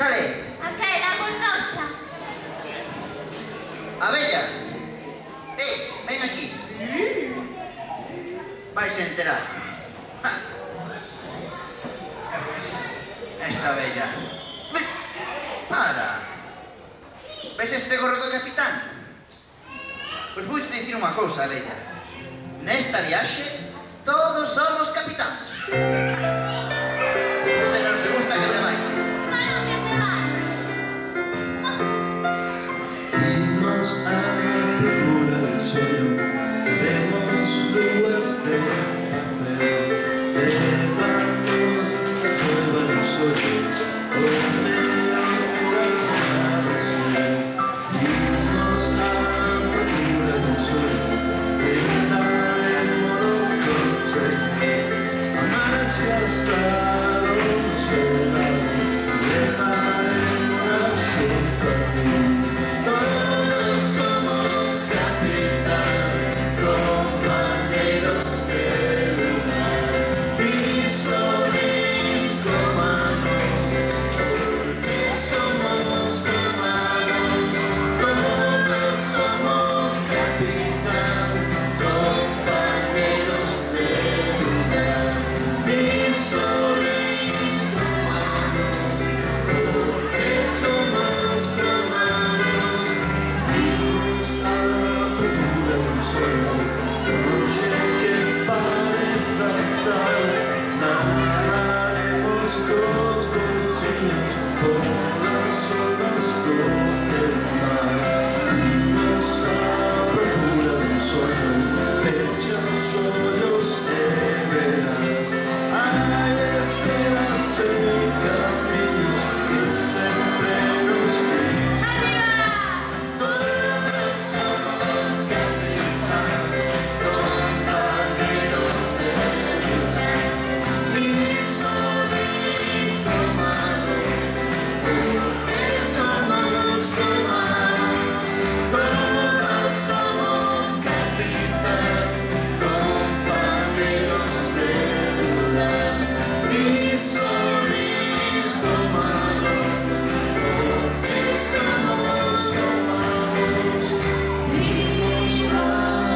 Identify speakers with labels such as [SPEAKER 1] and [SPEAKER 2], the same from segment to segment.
[SPEAKER 1] Cale?
[SPEAKER 2] Aquela gordocha.
[SPEAKER 1] Abella. Ven aquí. Vais a enterar. Ja. Esta abella. Ven. Para. Ves este gorro do capitán? Pois vou te dicir unha cousa, abella. Nesta viaxe, todos somos capitáns. Se non se gusta que se baixe.
[SPEAKER 2] Mano que se baixe.
[SPEAKER 3] Vimos a la procura del sueño, vemos nubes de papel, levamos sobre los ojos, donde horas aparecen. Vimos a la procura del sueño, brindaremos con sueño, amarse hasta donde se va, llevaremos junto a ti. Todos somos capitanes, compañeros del mar, pisones comanos, porque somos hermanos. Todos somos capitanes, compañeros del mar, pisones comanos, porque somos hermanos. Vimos a la procura del sueño, noche que parece estar, nadaremos con golfiños por las olas del mar. Vimos a la procura del sueño, hechos hoyos en verás. Hay estrellas en caminos que siempre nos guían. Todos somos capitanes, compañeros del mar, pisones comanos, porque somos hermanos. Todos somos capitanes, compañeros del mar, pisones comanos, porque somos hermanos. Vimos a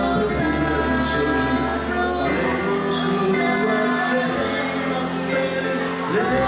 [SPEAKER 3] la procura del sueño, haremos nubes de papel.